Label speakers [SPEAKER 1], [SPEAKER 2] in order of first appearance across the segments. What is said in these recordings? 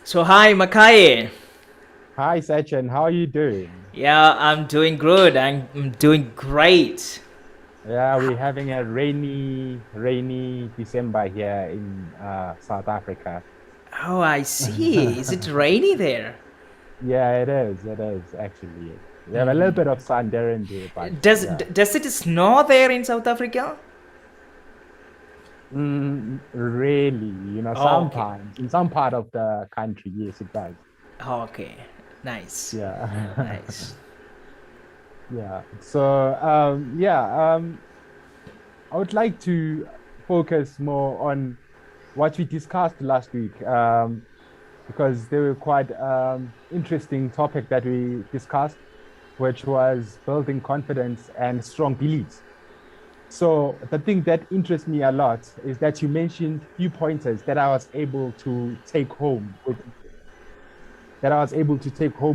[SPEAKER 1] So hi Makaye.
[SPEAKER 2] Hi, Sachin. How are you doing?
[SPEAKER 1] Yeah, I'm doing good. I'm doing great.
[SPEAKER 2] Yeah, we're having a rainy December here in South Africa.
[SPEAKER 1] Oh, I see. Is it rainy there?
[SPEAKER 2] Yeah, it is. It is actually. We have a little bit of sun there and there, but yeah,
[SPEAKER 1] Does it snow there in South Africa?
[SPEAKER 2] really,
[SPEAKER 1] Oh, okay.
[SPEAKER 2] sometimes in some part of the country, yes, it does.
[SPEAKER 1] Okay. Nice.
[SPEAKER 2] Yeah,
[SPEAKER 1] Nice.
[SPEAKER 2] yeah. So, I would like to focus more on what we discussed last week. Because they were quite interesting topic that we discussed, which was building confidence and strong beliefs. So the thing that interests me a lot is that you mentioned few pointers that I was able to take home with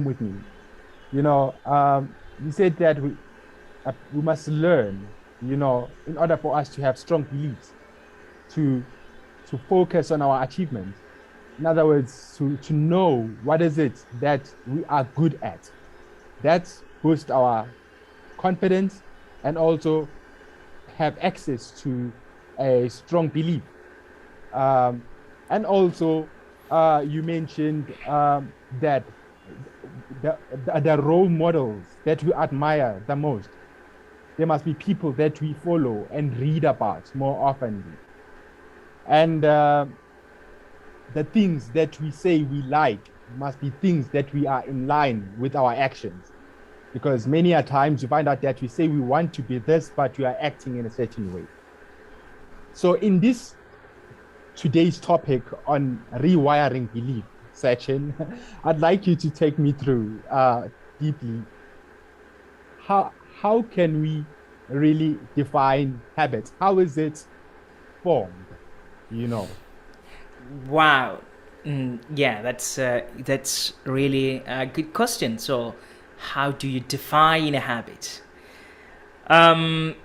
[SPEAKER 2] with me. You said that we must learn, in order for us to have strong beliefs, to to focus on our achievements. In other words, to know what is it that we are good at. That boosts our confidence and also have access to a strong belief. Um, and also, you mentioned that the role models that we admire the most, there must be people that we follow and read about more often. And the things that we say we like must be things that we are in line with our actions. Because many a times you find out that we say we want to be this, but we are acting in a certain way. So, in this today's topic on rewiring belief section, I'd like you to take me through deeply how can we really define habits? How is it formed? You know.
[SPEAKER 1] Wow. Yeah, that's really a good question. So, how do you define a habit? Um,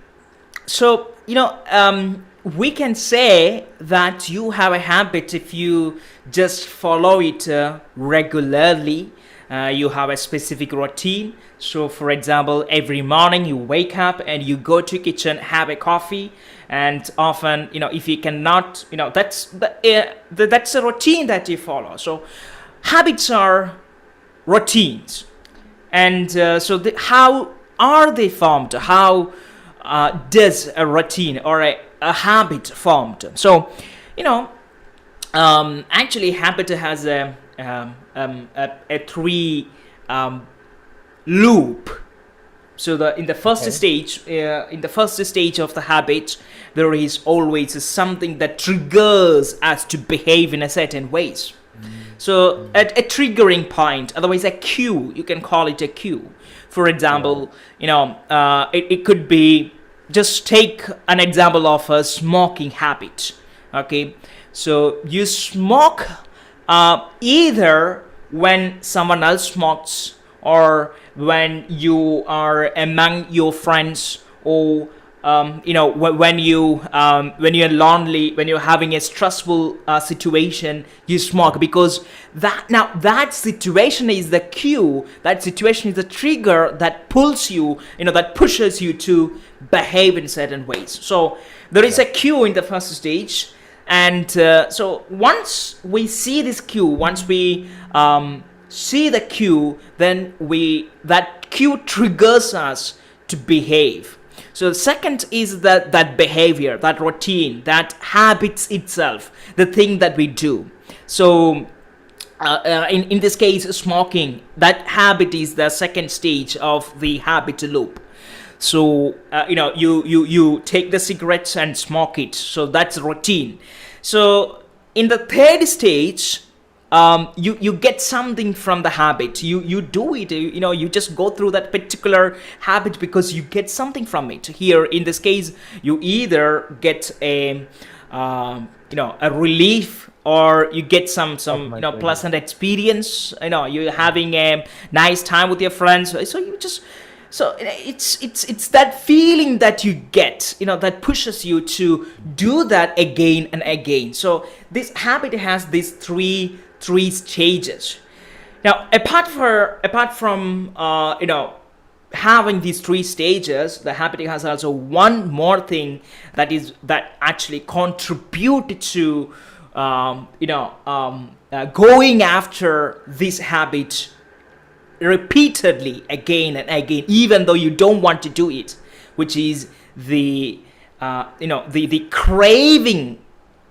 [SPEAKER 1] we can say that you have a habit if you just follow it regularly. You have a specific routine. So for example, every morning you wake up and you go to kitchen, have a coffee, and often, if you cannot, that's a routine that you follow. So habits are routines. And how are they formed? How does a routine or a habit formed? So, you know, actually, habit has a three um, loop. So
[SPEAKER 2] Okay.
[SPEAKER 1] in the first stage of the habit, there is always something that triggers us to behave in a certain ways. So
[SPEAKER 2] Mm-hmm.
[SPEAKER 1] at a triggering point, otherwise a cue, you can call it a cue. For
[SPEAKER 2] Yeah.
[SPEAKER 1] example, it could be, just take an example of a smoking habit. Okay, so you smoke either when someone else smokes or when you are among your friends, or when you're lonely, when you're having a stressful situation, you smoke, because that situation is the cue, that situation is the trigger that pulls you, that pushes you to behave in certain ways. So there is
[SPEAKER 2] Yeah.
[SPEAKER 1] a cue in the first stage. And so once we see this cue, once we see the cue, then we that cue triggers us to behave. So the second is that behavior, that routine, that habits itself, the thing that we do. So in this case, smoking, that habit is the second stage of the habit loop. So you take the cigarettes and smoke it, so that's routine. So in the third stage, you get something from the habit, you do it, you just go through that particular habit because you get something from it. Here in this case, you either get a relief, or you get
[SPEAKER 2] Of
[SPEAKER 1] some
[SPEAKER 2] my thing.
[SPEAKER 1] pleasant experience, you're having a nice time with your friends, so you just, so it's that feeling that you get, that pushes you to do that again and again. So this habit has these three three stages. Now, apart from having these three stages, the habit has also one more thing that actually contribute to going after this habit repeatedly again and again, even though you don't want to do it, which is the craving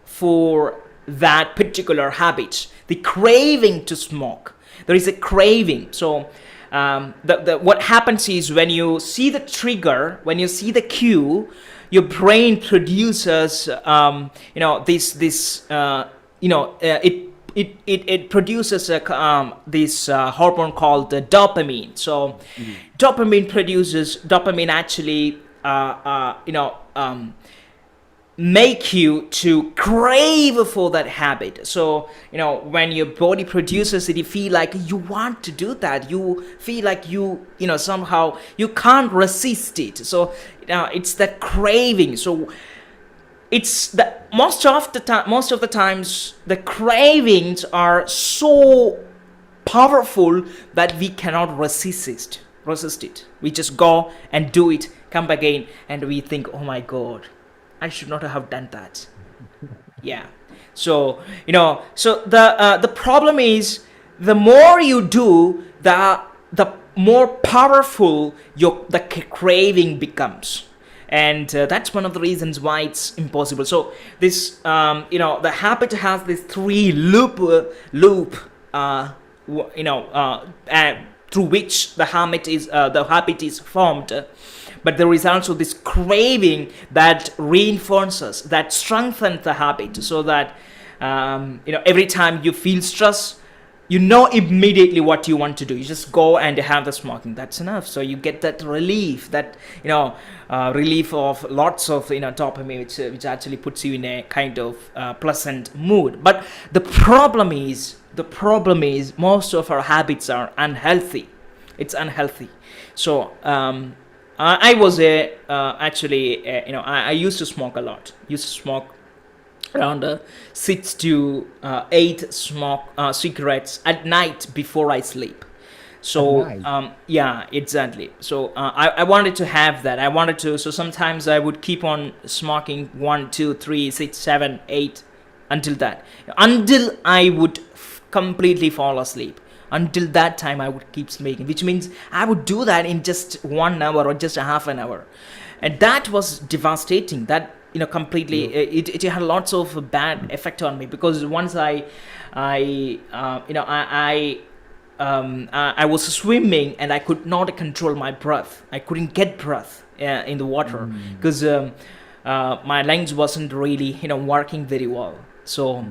[SPEAKER 1] for that particular habit, the craving to smoke. There is a craving. So what happens is, when you see the trigger, when you see the cue, your brain produces it produces this hormone called dopamine. So dopamine actually make you to crave for that habit. So when your body produces it, you feel like you want to do that, you feel like somehow you can't resist it. So it's that craving. So it's the most of the times the cravings are so powerful that we cannot resist it. We just go and do it, come back again, and we think, oh my god, I should not have done that. Yeah. So the problem is, the more you do, the more powerful the craving becomes. And that's one of the reasons why it's impossible. So this the habit has this three loop through which the habit is formed. But there is also this craving that reinforces, that strengthens the habit, so that every time you feel stress, you know immediately what you want to do. You just go and have the smoking. That's enough. So you get that relief, relief of lots of dopamine, which actually puts you in a kind of pleasant mood. But the problem is most of our habits are unhealthy. It's unhealthy. So I was I used to smoke a lot. Around 6 to 8 cigarettes at night before I sleep. So yeah, exactly. So I wanted to have that. So sometimes I would keep on smoking 1, 2, 3, 6, 7, 8 until I would completely fall asleep. Until that time I would keep smoking, which means I would do that in just 1 hour or just a half an hour. And that was devastating. That completely it had lots of bad effect on me, because once I was swimming and I could not control my breath. I couldn't get breath in the water, because my lungs wasn't really working very well. So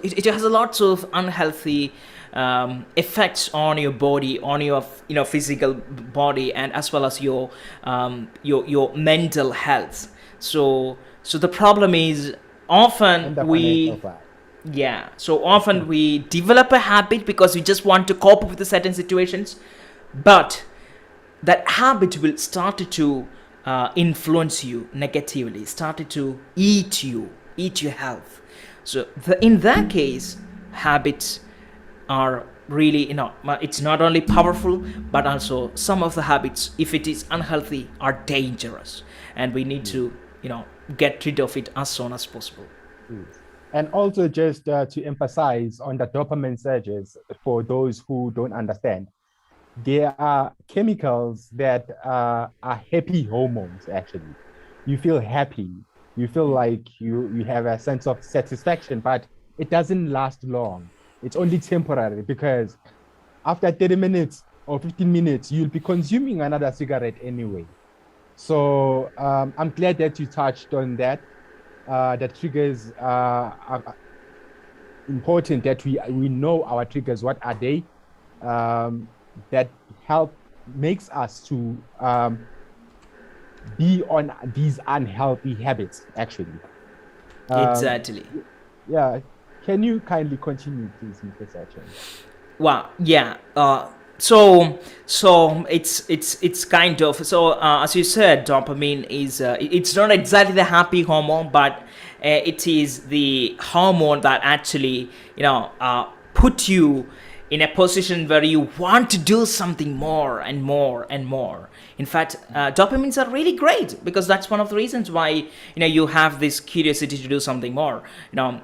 [SPEAKER 1] it has a lots of unhealthy effects on your body, on your physical body, and as well as your mental health. So the problem is, often we develop a habit because we just want to cope with the certain situations, but that habit will start to influence you negatively, started to eat your health. So in that case, habits are really it's not only powerful, but also some of the habits, if it is unhealthy, are dangerous, and we need to get rid of it as soon as possible.
[SPEAKER 2] And also, just to emphasize on the dopamine surges, for those who don't understand, there are chemicals that are happy hormones. Actually, you feel happy, you feel like you have a sense of satisfaction, but it doesn't last long. It's only temporary, because after 30 minutes or 15 minutes, you'll be consuming another cigarette anyway. So I'm glad that you touched on that. The triggers are important, that we know our triggers, what are they, that makes us to be on these unhealthy habits, actually.
[SPEAKER 1] Exactly.
[SPEAKER 2] Yeah. Can you kindly continue, please, Mr. Sachin?
[SPEAKER 1] Well, yeah. So it's kind of, so as you said, dopamine is it's not exactly the happy hormone, but it is the hormone that actually put you in a position where you want to do something more and more and more. In fact, dopamines are really great because that's one of the reasons why you have this curiosity to do something more.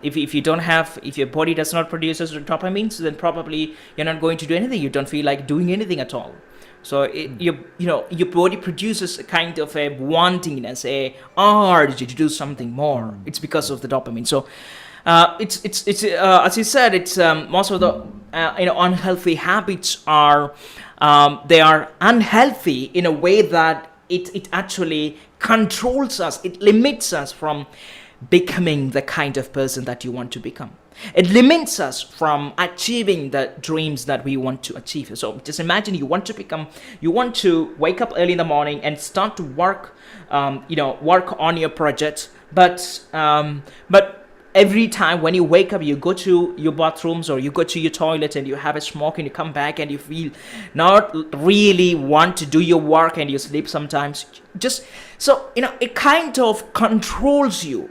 [SPEAKER 1] If you don't have, if your body does not produce dopamines, then probably you're not going to do anything. You don't feel like doing anything at all. So your body produces a kind of a wantingness, a urge to do something more. It's because of the dopamine. So it's as you said, it's most of the unhealthy habits are they are unhealthy in a way that it actually controls us. It limits us from becoming the kind of person that you want to become. It limits us from achieving the dreams that we want to achieve. So just imagine you want to wake up early in the morning and start to work on your project, but every time when you wake up, you go to your bathrooms or you go to your toilet and you have a smoke and you come back and you feel not really want to do your work and you sleep sometimes. Just so it kind of controls you.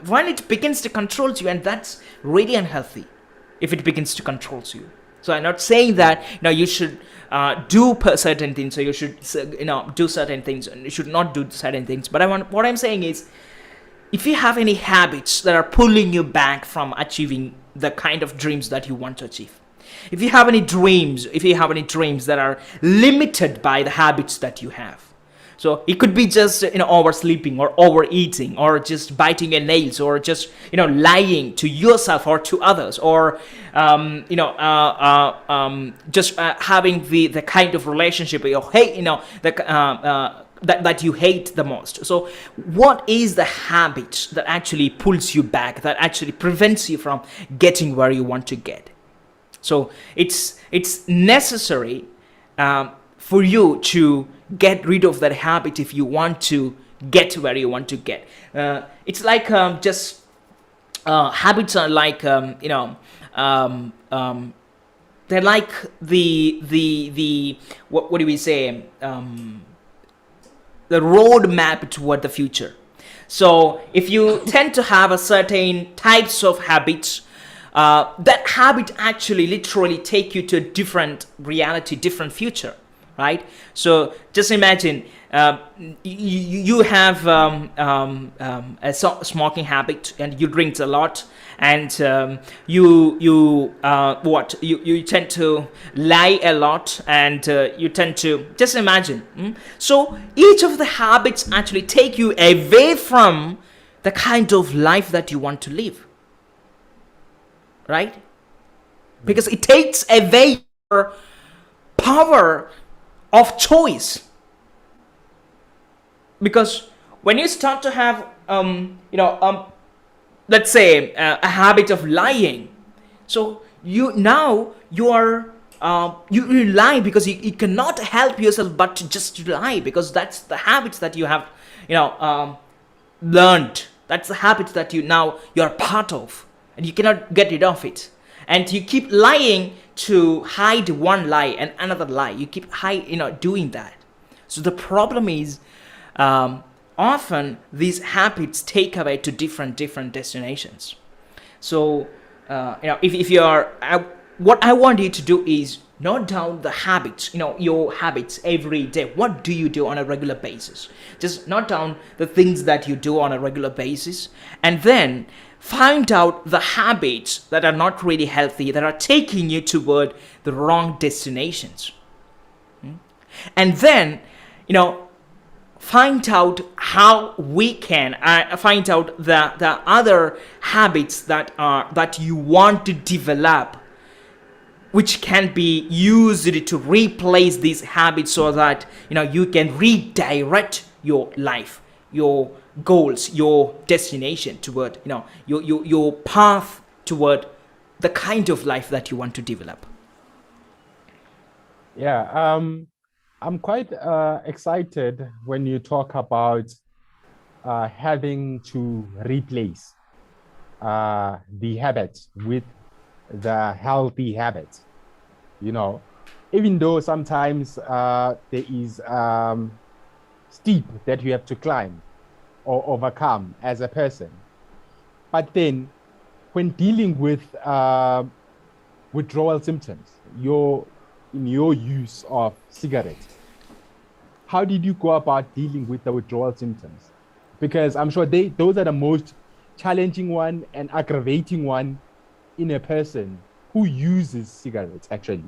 [SPEAKER 1] When it begins to control you, and that's really unhealthy if it begins to control you. So I'm not saying that you should do certain things, or you should do certain things, and you should not do certain things. But what I'm saying is, if you have any habits that are pulling you back from achieving the kind of dreams that you want to achieve, if you have any dreams that are limited by the habits that you have. So it could be just oversleeping or overeating or just biting your nails or just lying to yourself or to others, or just having the kind of relationship that you hate the most. So what is the habit that actually pulls you back, that actually prevents you from getting where you want to get? So it's necessary for you to get rid of that habit if you want to get to where you want to get. It's like habits are like they're like the what do we say, the roadmap toward the future. So if you tend to have a certain types of habits, that habit actually literally take you to a different reality, different future, right? So just imagine you have a smoking habit and you drink a lot, and you tend to lie a lot, and you tend to just imagine. So each of the habits actually take you away from the kind of life that you want to live, right? Because it takes away your power of choice. Because when you start to have let's say a habit of lying, so you lie because you cannot help yourself but to just lie, because that's the habits that you have learned. That's the habits that you're part of, and you cannot get rid of it. And you keep lying to hide one lie and another lie. You keep doing that. So the problem is, often these habits take away to different destinations. So if you are, what I want you to do is note down the habits, your habits every day. What do you do on a regular basis? Just note down the things that you do on a regular basis, and then find out the habits that are not really healthy, that are taking you toward the wrong destinations. And then find out how we can find out the other habits that you want to develop, which can be used to replace these habits, so that you can redirect your life, your goals, your destination toward your path toward the kind of life that you want to develop.
[SPEAKER 2] Yeah, I'm quite excited when you talk about having to replace the habits with the healthy habits. Even though sometimes there is steep that you have to climb or overcome as a person, but then when dealing with withdrawal symptoms, in your use of cigarettes, how did you go about dealing with the withdrawal symptoms? Because I'm sure those are the most challenging one and aggravating one in a person who uses cigarettes actually,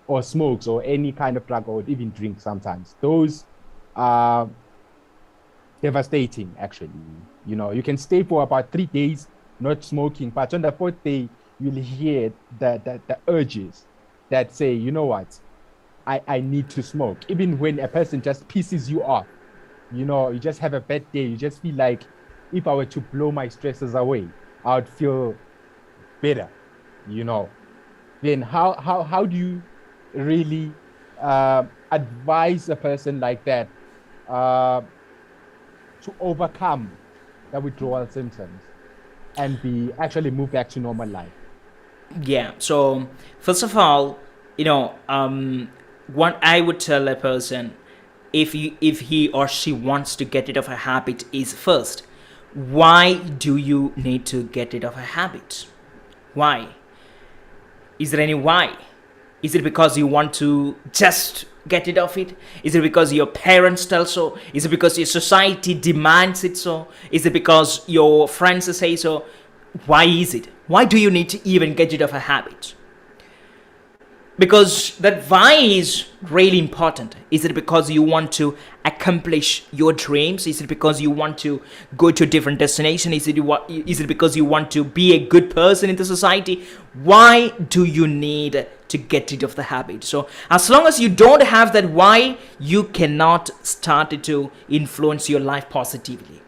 [SPEAKER 2] or smokes, or any kind of drug, or even drinks sometimes. Those are devastating actually. You can stay for about 3 days not smoking, but on the fourth day you'll hear the urges that say, you know what, I need to smoke. Even when a person just pisses you off, you just have a bad day, you just feel like, if I were to blow my stresses away, I would feel better, you know. Then how do you really advise a person like that to overcome the withdrawal symptoms and be actually move back to normal life?
[SPEAKER 1] Yeah. So first of all, what I would tell a person, if he or she wants to get rid of a habit, is first, why do you need to get rid of a habit? Why? Is there any why? Is it because you want to just get rid of it? Is it because your parents tell so? Is it because your society demands it so? Is it because your friends say so? Why is it? Why do you need to even get rid of a habit? Because that why is really important. Is it because you want to accomplish your dreams? Is it because you want to go to a different destination? Is it because you want to be a good person in the society? Why do you need to get rid of the habit? So as long as you don't have that why, you cannot start to influence your life positively.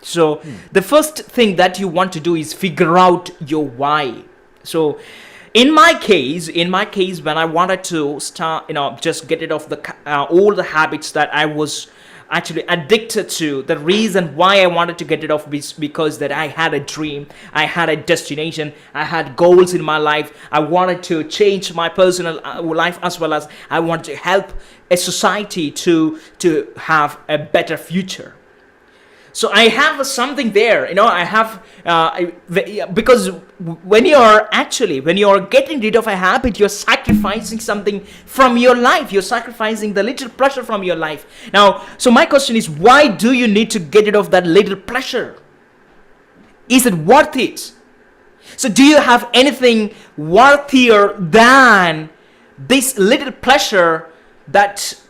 [SPEAKER 1] So the first thing that you want to do is figure out your why. So in my case, when I wanted to start, just get rid of all the habits that I was actually addicted to, the reason why I wanted to get it off is because that I had a dream, I had a destination, I had goals in my life. I wanted to change my personal life, as well as I wanted to help a society to have a better future. So I have something there, I have because when you're getting rid of a habit, you're sacrificing something from your life. You're sacrificing the little pleasure from your life. Now, so my question is, why do you need to get rid of that little pleasure? Is it worth it? So do you have anything worthier than this little pleasure that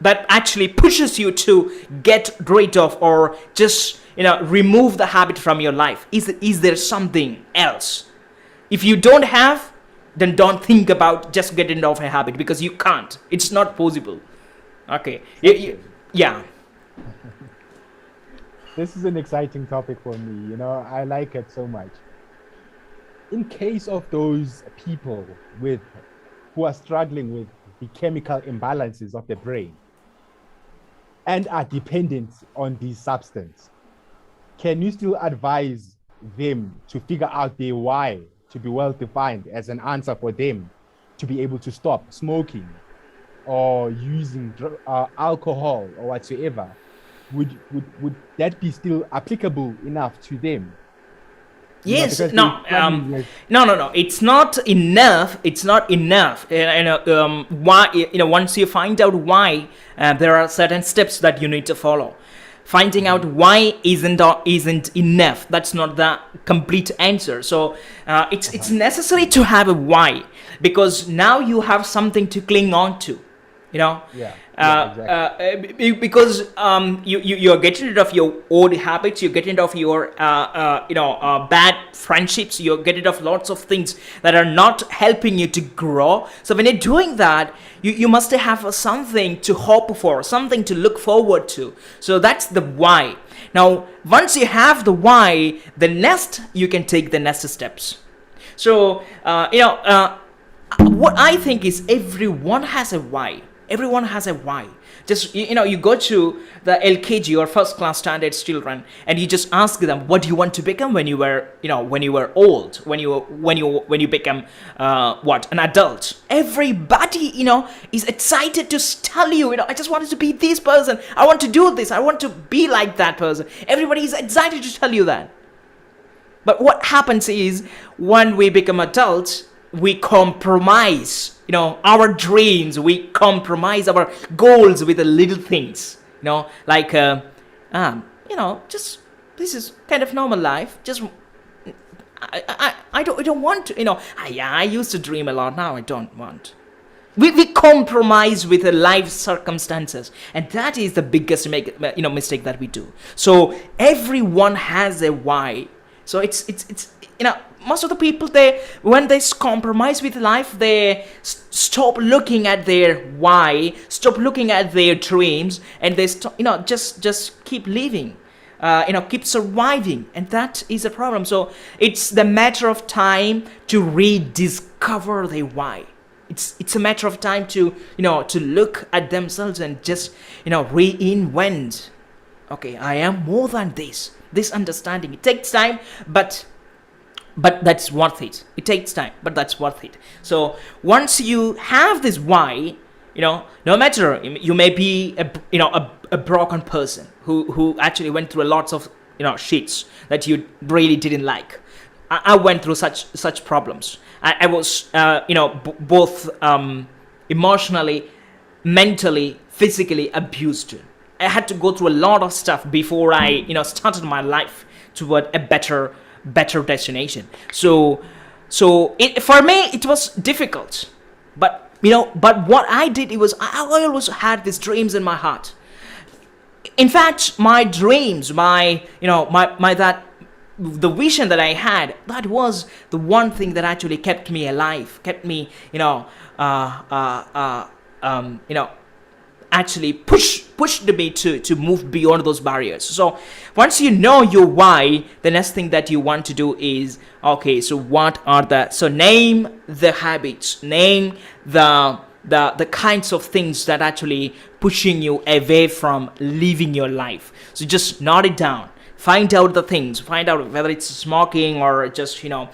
[SPEAKER 1] that actually pushes you to get rid of, or just remove the habit from your life? Is there something else? If you don't have, then don't think about just getting rid of a habit, because you can't. It's not possible. Okay. Yeah.
[SPEAKER 2] This is an exciting topic for me. I like it so much. In case of those people who are struggling with the chemical imbalances of the brain and are dependent on this substance, can you still advise them to figure out their why to be well defined as an answer for them to be able to stop smoking or using alcohol or whatsoever? Would that be still applicable enough to them?
[SPEAKER 1] Yes. No. No. It's not enough. It's not enough. Why? Once you find out why, there are certain steps that you need to follow. Finding out why isn't enough. That's not the complete answer. So it's necessary to have a why, because now you have something to cling on to. Exactly. Because you're getting rid of your old habits, you're getting rid of your bad friendships, you're getting rid of lots of things that are not helping you to grow. So when you're doing that, you must have something to hope for, something to look forward to. So that's the why. Now once you have the why, the next you can take the next steps. So what I think is, everyone has a why. Everyone has a why. Just you go to the LKG or first class standards children, and you just ask them, what do you want to become when you were old, when you become an adult? Everybody is excited to tell you, I just wanted to be this person, I want to do this, I want to be like that person. Everybody is excited to tell you that. But what happens is when we become adults, we compromise, our dreams. We compromise our goals with the little things, like, just this is kind of normal life. Just I don't want to, I used to dream a lot. Now I don't want. We compromise with the life circumstances, and that is the biggest mistake that we do. So everyone has a why. So it's most of the people, they when they compromise with life, they stop looking at their why, stop looking at their dreams, and they just keep living, keep surviving, and that is a problem. So it's the matter of time to rediscover their why. It's a matter of time to to look at themselves and just reinvent. Okay, I am more than this understanding. It takes time, but that's worth it. It takes time, but that's worth it. So once you have this why, no matter, you may be a broken person who actually went through lots of shits that you really didn't like. I went through such problems. I was both emotionally, mentally, physically abused. I had to go through a lot of stuff before I started my life toward a better destination. So for me it was difficult, but what I did, it was I always had these dreams in my heart. In fact, my dreams, my that the vision that I had, that was the one thing that actually kept me alive, kept me actually pushed me to move beyond those barriers. So once you know your why, the next thing that you want to do is, okay, so what are name the habits, name the kinds of things that actually pushing you away from living your life. So just note it down. Find out the things. Find out whether it's smoking or just what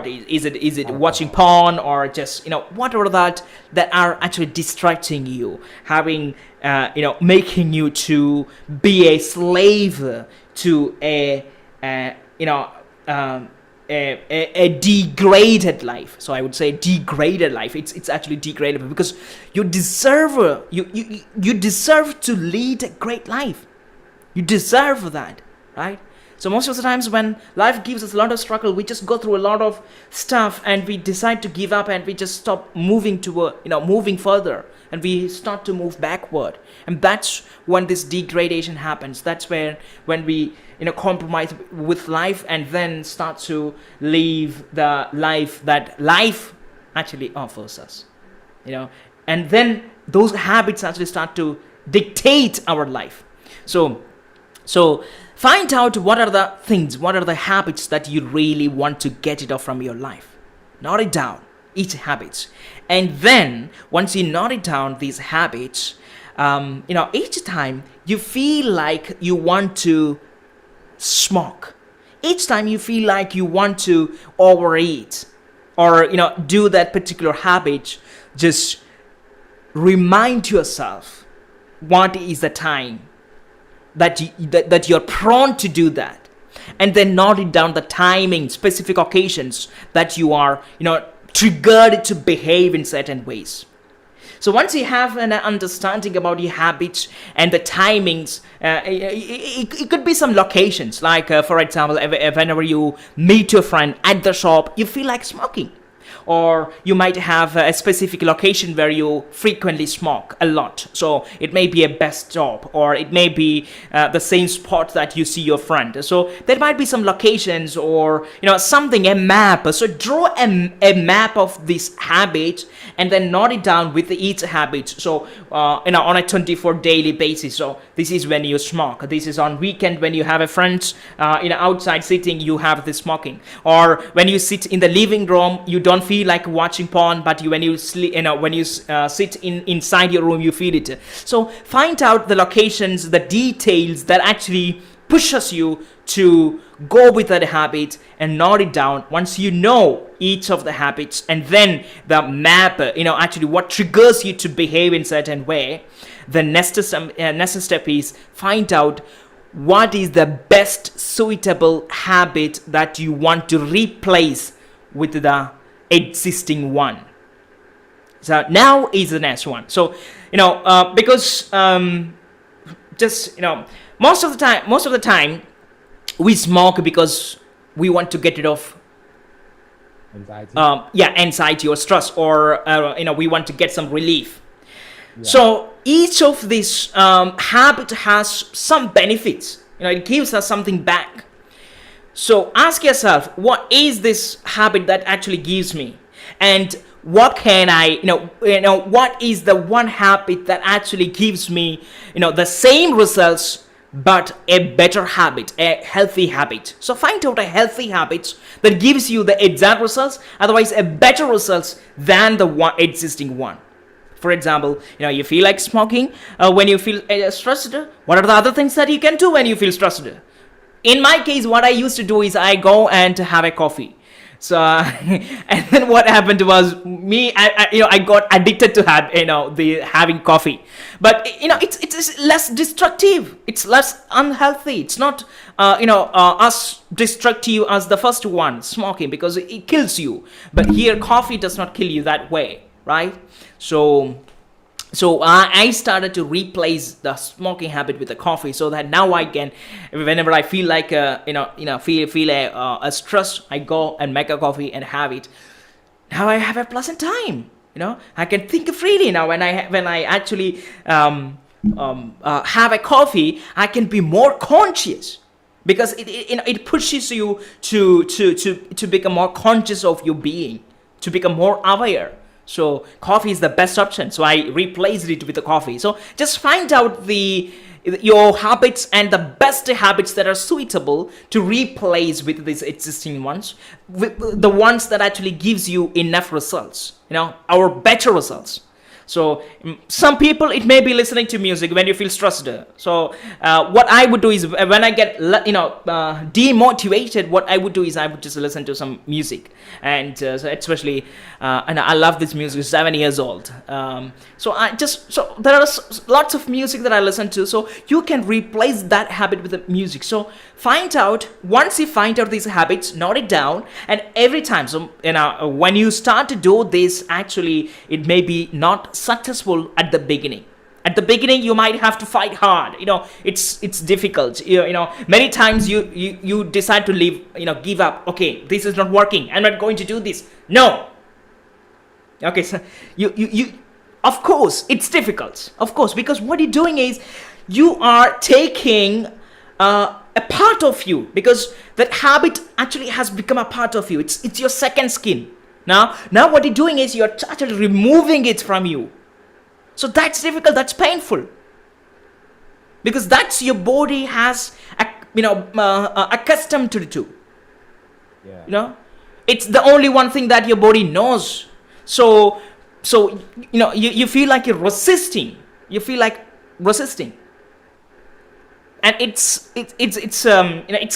[SPEAKER 1] is it? Is it watching porn, or just whatever that are actually distracting you, having making you to be a slave to a degraded life. So I would say degraded life. It's actually degradable, because you deserve you deserve to lead a great life. You deserve that, right? So most of the times when life gives us a lot of struggle, we just go through a lot of stuff and we decide to give up, and we just stop moving moving further, and we start to move backward. And that's when this degradation happens. That's when we compromise with life, and then start to live the life that life actually offers us. And then those habits actually start to dictate our life. So find out what are the things, what are the habits that you really want to get it off from your life. Note it down, each habits. And then once you note it down, these habits, each time you feel like you want to smoke, each time you feel like you want to overeat, or do that particular habit, just remind yourself what is the time that you're prone to do that, and then note it down, the timing, specific occasions that you are triggered to behave in certain ways. So once you have an understanding about your habits and the timings, it could be some locations, like for example, whenever you meet your friend at the shop, you feel like smoking. Or you might have a specific location where you frequently smoke a lot. So it may be a bus stop, or it may be the same spot that you see your friend. So there might be some locations, or something, a map. So draw a map of this habit, and then note it down with each habit. So on a 24 daily basis. So this is when you smoke. This is on weekend when you have a friend outside sitting, you have the smoking. Or when you sit in the living room, you don't feel like watching porn, but when you sleep, when you sit inside your room, you feel it. So find out the locations, the details that actually pushes you to go with that habit, and note it down. Once you know each of the habits, and then the map, actually what triggers you to behave in certain way, the next step is find out what is the best suitable habit that you want to replace with the existing one. So now is the next one. So because just most of the time we smoke because we want to get rid of
[SPEAKER 2] Anxiety.
[SPEAKER 1] anxiety or stress, or we want to get some relief.
[SPEAKER 2] Yeah.
[SPEAKER 1] So each of these habit has some benefits. It gives us something back. So ask yourself, what is this habit that actually gives me, and what can I, what is the one habit that actually gives me, the same results but a better habit, a healthy habit. So find out a healthy habit that gives you the exact results, otherwise a better results than the one existing one. For example, you feel like smoking when you feel stressed. What are the other things that you can do when you feel stressed? In my case, what I used to do is I go and have a coffee. So and then what happened was I got addicted to having coffee. But it's less destructive. It's less unhealthy. It's not as destructive as the first one, smoking, because it kills you. But here, coffee does not kill you that way, right? So I started to replace the smoking habit with the coffee, so that now I can, whenever I feel like feel a stress, I go and make a coffee and have it. Now I have a pleasant time. I can think freely now. When I actually have a coffee, I can be more conscious, because it pushes you to become more conscious of your being, to become more aware. So coffee is the best option. So I replaced it with the coffee. So just find out your habits and the best habits that are suitable to replace with these existing ones, with the ones that actually gives you enough results, or better results. So some people, it may be listening to music when you feel stressed. So what I would do is, when I get demotivated, what I would do is I would just listen to some music. And so especially and I love this music, 7 years old. So there are lots of music that I listen to. So you can replace that habit with the music. So once you find out these habits, note it down, and every time, so when you start to do this, actually it may be not successful at the beginning. At the beginning, you might have to fight hard. It's difficult. Many times you decide to leave. Give up. Okay, this is not working. I'm not going to do this. No. Okay, so you. Of course, it's difficult. Of course, because what you're doing is you are taking a part of you, because that habit actually has become a part of you. It's your second skin. Now what you're doing is you're actually removing it from you. So that's difficult, that's painful. Because that's your body has accustomed to the two.
[SPEAKER 2] Yeah.
[SPEAKER 1] It's the only one thing that your body knows. So you feel like you're resisting. You feel like resisting. And it's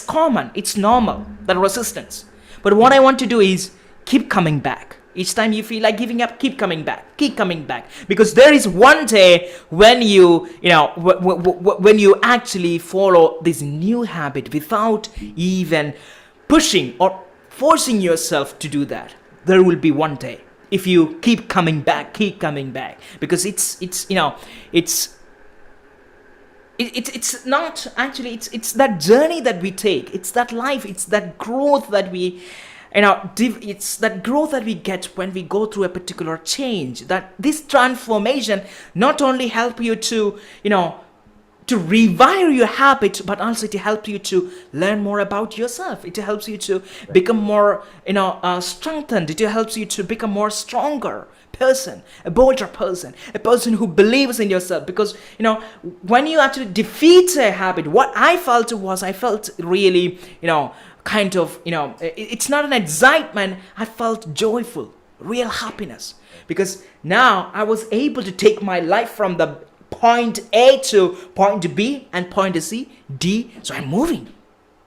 [SPEAKER 1] common, it's normal, that resistance. But what I want to do is keep coming back. Each time you feel like giving up, keep coming back, because there is one day when when you actually follow this new habit without even pushing or forcing yourself to do that. There will be one day, if you keep coming back, because it's not actually, it's that journey that we take, it's that life, it's that growth that we it's that growth that we get when we go through a particular change. That this transformation not only help you to to rewire your habit, but also it helps you to learn more about yourself. It helps you to become more strengthened. It helps you to become more stronger person, a bolder person, a person who believes in yourself. Because when you actually defeat a habit, what I felt really kind of it's not an excitement. I felt joyful, real happiness, because now I was able to take my life from the point A to point B and point C, D. So I'm moving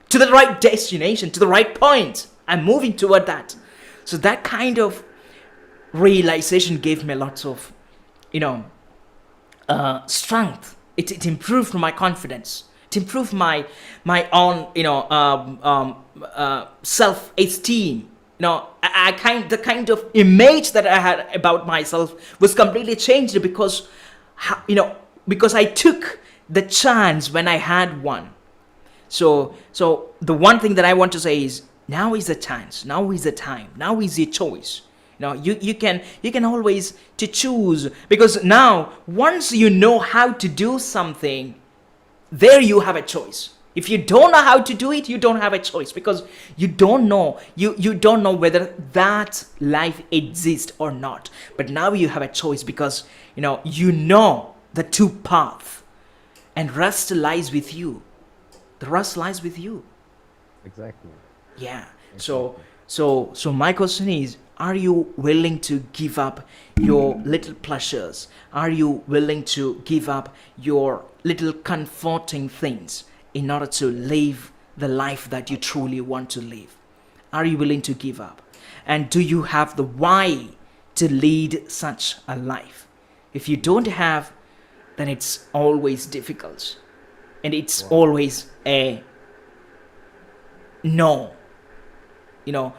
[SPEAKER 1] to the right destination, to the right point. I'm moving toward that. So that kind of realization gave me lots of strength. It improved my confidence. it improved my own, self-esteem. The kind of image that I had about myself was completely changed because, because I took the chance when I had one. So the one thing that I want to say is, now is the chance, now is the time, now is your choice. You can always to choose, because now once you know how to do something, there you have a choice. If you don't know how to do it, you don't have a choice, because you don't know whether that life exists or not. But now you have a choice, because you know the two paths, and rest lies with you. The rest lies with you.
[SPEAKER 2] Exactly.
[SPEAKER 1] Yeah. So
[SPEAKER 2] Exactly.
[SPEAKER 1] so my question is, are you willing to give up your little pleasures? Are you willing to give up your little comforting things in order to live the life that you truly want to live? Are you willing to give up? And do you have the why to lead such a life? If you don't have, then it's always difficult, and it's
[SPEAKER 2] Wow.
[SPEAKER 1] always a no. you know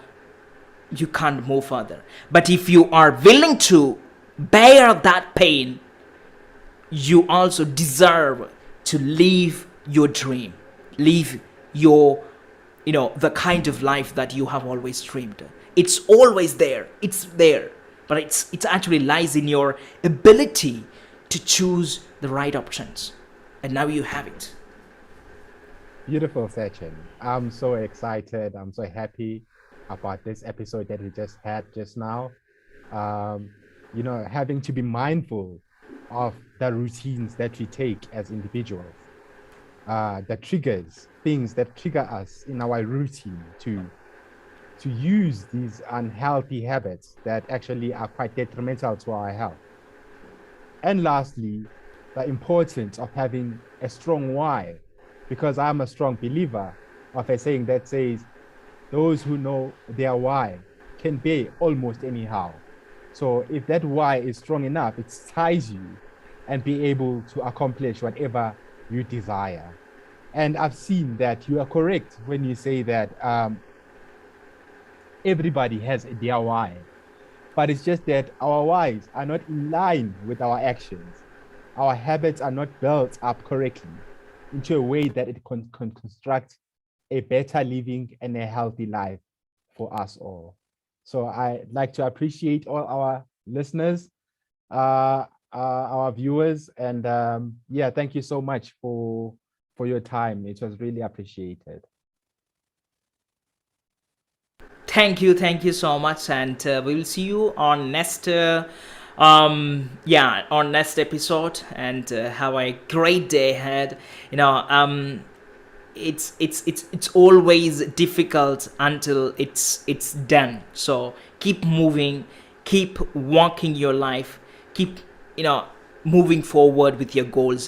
[SPEAKER 1] you can't move further. But if you are willing to bear that pain, you also deserve to live your dream, live your, the kind of life that you have always dreamed. It's always there, it's there, but it's actually lies in your ability to choose the right options, and now you have it.
[SPEAKER 2] Beautiful, Sachin. I'm so excited. I'm so happy about this episode that we just had just now. Um, having to be mindful of the routines that we take as individuals, the triggers, things that trigger us in our routine to use these unhealthy habits that actually are quite detrimental to our health. And lastly, the importance of having a strong why, because I'm a strong believer of a saying that says, those who know their why can be almost anyhow. So if that why is strong enough, it ties you and be able to accomplish whatever you desire. And I've seen that you are correct when you say that everybody has their why, but it's just that our whys are not in line with our actions. Our habits are not built up correctly into a way that it can construct a better living and a healthy life for us all. So I'd like to appreciate all our listeners, our viewers, and yeah, thank you so much for your time. It was really appreciated.
[SPEAKER 1] Thank you so much, and we will see you on next on next episode, and have a great day ahead. It's always difficult until it's done. So keep moving, keep walking your life, keep, moving forward with your goals,